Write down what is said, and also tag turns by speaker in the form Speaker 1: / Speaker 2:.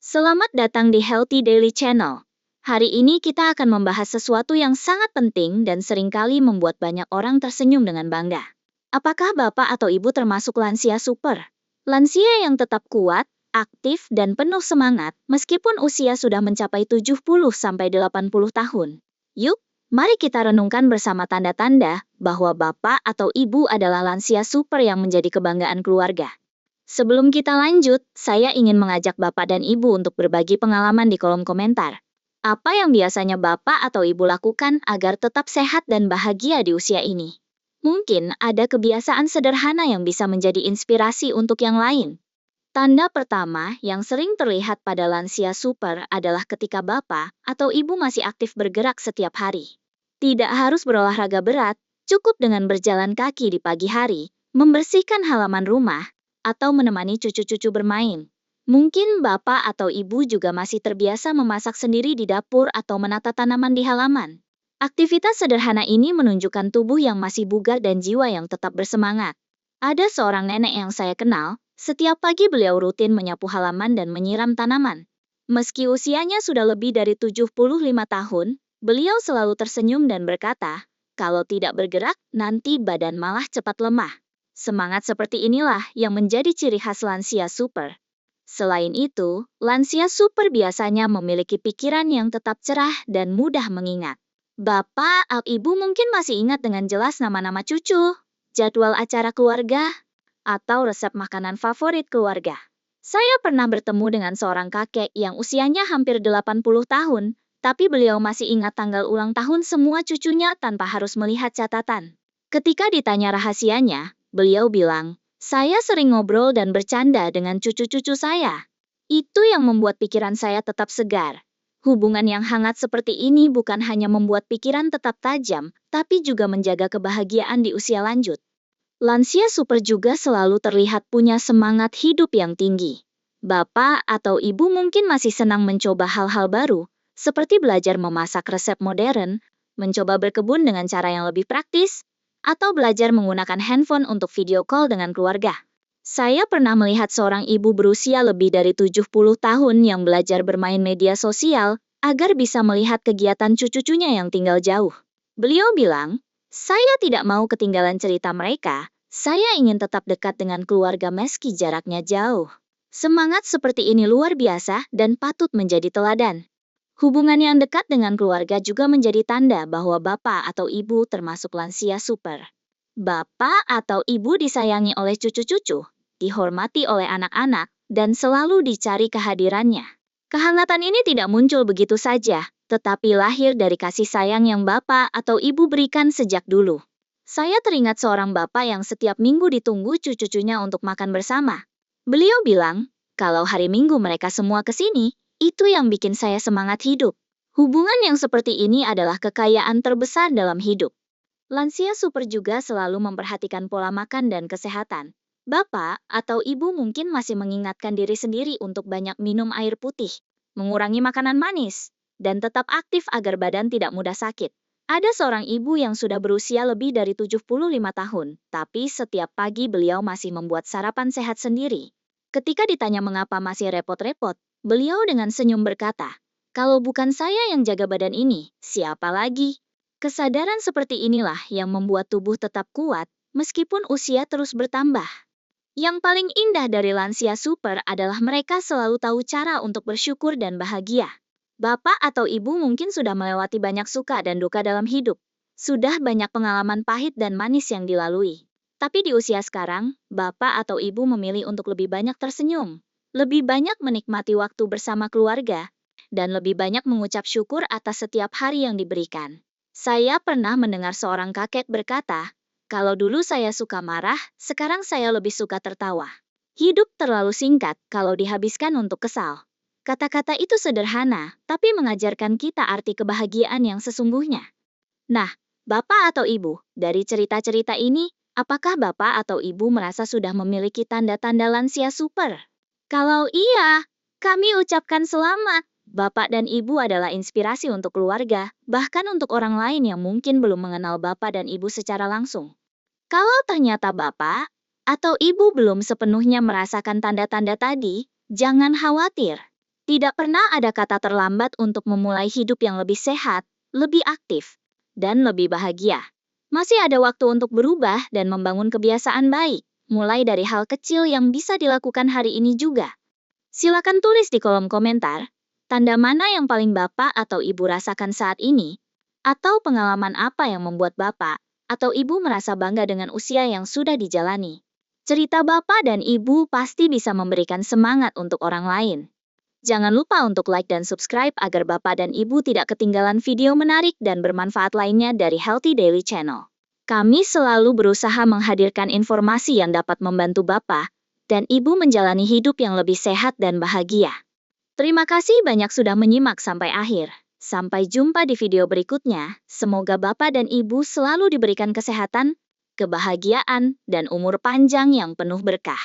Speaker 1: Selamat datang di Healthy Daily Channel. Hari ini kita akan membahas sesuatu yang sangat penting dan seringkali membuat banyak orang tersenyum dengan bangga. Apakah Bapak atau Ibu termasuk lansia super? Lansia yang tetap kuat, aktif, dan penuh semangat meskipun usia sudah mencapai 70-80 tahun. Yuk, mari kita renungkan bersama tanda-tanda bahwa Bapak atau Ibu adalah lansia super yang menjadi kebanggaan keluarga. Sebelum kita lanjut, saya ingin mengajak Bapak dan Ibu untuk berbagi pengalaman di kolom komentar. Apa yang biasanya Bapak atau Ibu lakukan agar tetap sehat dan bahagia di usia ini? Mungkin ada kebiasaan sederhana yang bisa menjadi inspirasi untuk yang lain. Tanda pertama yang sering terlihat pada lansia super adalah ketika Bapak atau Ibu masih aktif bergerak setiap hari. Tidak harus berolahraga berat, cukup dengan berjalan kaki di pagi hari, membersihkan halaman rumah, atau menemani cucu-cucu bermain. Mungkin Bapak atau Ibu juga masih terbiasa memasak sendiri di dapur atau menata tanaman di halaman. Aktivitas sederhana ini menunjukkan tubuh yang masih bugar dan jiwa yang tetap bersemangat. Ada seorang nenek yang saya kenal, setiap pagi beliau rutin menyapu halaman dan menyiram tanaman. Meski usianya sudah lebih dari 75 tahun, beliau selalu tersenyum dan berkata, "Kalau tidak bergerak, nanti badan malah cepat lemah." Semangat seperti inilah yang menjadi ciri khas lansia super. Selain itu, lansia super biasanya memiliki pikiran yang tetap cerah dan mudah mengingat. Bapak atau Ibu mungkin masih ingat dengan jelas nama-nama cucu, jadwal acara keluarga, atau resep makanan favorit keluarga. Saya pernah bertemu dengan seorang kakek yang usianya hampir 80 tahun, tapi beliau masih ingat tanggal ulang tahun semua cucunya tanpa harus melihat catatan. Ketika ditanya rahasianya, beliau bilang, "Saya sering ngobrol dan bercanda dengan cucu-cucu saya." Itu yang membuat pikiran saya tetap segar. Hubungan yang hangat seperti ini bukan hanya membuat pikiran tetap tajam, tapi juga menjaga kebahagiaan di usia lanjut. Lansia super juga selalu terlihat punya semangat hidup yang tinggi. Bapak atau Ibu mungkin masih senang mencoba hal-hal baru, seperti belajar memasak resep modern, mencoba berkebun dengan cara yang lebih praktis, atau belajar menggunakan handphone untuk video call dengan keluarga. Saya pernah melihat seorang ibu berusia lebih dari 70 tahun yang belajar bermain media sosial agar bisa melihat kegiatan cucu-cucunya yang tinggal jauh. Beliau bilang, "Saya tidak mau ketinggalan cerita mereka, saya ingin tetap dekat dengan keluarga meski jaraknya jauh." Semangat seperti ini luar biasa dan patut menjadi teladan. Hubungan yang dekat dengan keluarga juga menjadi tanda bahwa Bapak atau Ibu termasuk lansia super. Bapak atau Ibu disayangi oleh cucu-cucu, dihormati oleh anak-anak, dan selalu dicari kehadirannya. Kehangatan ini tidak muncul begitu saja, tetapi lahir dari kasih sayang yang Bapak atau Ibu berikan sejak dulu. Saya teringat seorang bapak yang setiap minggu ditunggu cucu-cucunya untuk makan bersama. Beliau bilang, kalau hari Minggu mereka semua ke sini, itu yang bikin saya semangat hidup. Hubungan yang seperti ini adalah kekayaan terbesar dalam hidup. Lansia super juga selalu memperhatikan pola makan dan kesehatan. Bapak atau Ibu mungkin masih mengingatkan diri sendiri untuk banyak minum air putih, mengurangi makanan manis, dan tetap aktif agar badan tidak mudah sakit. Ada seorang ibu yang sudah berusia lebih dari 75 tahun, tapi setiap pagi beliau masih membuat sarapan sehat sendiri. Ketika ditanya mengapa masih repot-repot, beliau dengan senyum berkata, "Kalau bukan saya yang jaga badan ini, siapa lagi?" Kesadaran seperti inilah yang membuat tubuh tetap kuat, meskipun usia terus bertambah. Yang paling indah dari lansia super adalah mereka selalu tahu cara untuk bersyukur dan bahagia. Bapak atau Ibu mungkin sudah melewati banyak suka dan duka dalam hidup. Sudah banyak pengalaman pahit dan manis yang dilalui. Tapi di usia sekarang, Bapak atau Ibu memilih untuk lebih banyak tersenyum, lebih banyak menikmati waktu bersama keluarga, dan lebih banyak mengucap syukur atas setiap hari yang diberikan. Saya pernah mendengar seorang kakek berkata, "Kalau dulu saya suka marah, sekarang saya lebih suka tertawa." Hidup terlalu singkat kalau dihabiskan untuk kesal. Kata-kata itu sederhana, tapi mengajarkan kita arti kebahagiaan yang sesungguhnya. Nah, Bapak atau Ibu, dari cerita-cerita ini, apakah Bapak atau Ibu merasa sudah memiliki tanda-tanda lansia super? Kalau iya, kami ucapkan selamat. Bapak dan Ibu adalah inspirasi untuk keluarga, bahkan untuk orang lain yang mungkin belum mengenal Bapak dan Ibu secara langsung. Kalau ternyata Bapak atau Ibu belum sepenuhnya merasakan tanda-tanda tadi, jangan khawatir. Tidak pernah ada kata terlambat untuk memulai hidup yang lebih sehat, lebih aktif, dan lebih bahagia. Masih ada waktu untuk berubah dan membangun kebiasaan baik, mulai dari hal kecil yang bisa dilakukan hari ini juga. Silakan tulis di kolom komentar, tanda mana yang paling Bapak atau Ibu rasakan saat ini, atau pengalaman apa yang membuat Bapak atau Ibu merasa bangga dengan usia yang sudah dijalani. Cerita Bapak dan Ibu pasti bisa memberikan semangat untuk orang lain. Jangan lupa untuk like dan subscribe agar Bapak dan Ibu tidak ketinggalan video menarik dan bermanfaat lainnya dari Healthy Daily Channel. Kami selalu berusaha menghadirkan informasi yang dapat membantu Bapak dan Ibu menjalani hidup yang lebih sehat dan bahagia. Terima kasih banyak sudah menyimak sampai akhir. Sampai jumpa di video berikutnya. Semoga Bapak dan Ibu selalu diberikan kesehatan, kebahagiaan, dan umur panjang yang penuh berkah.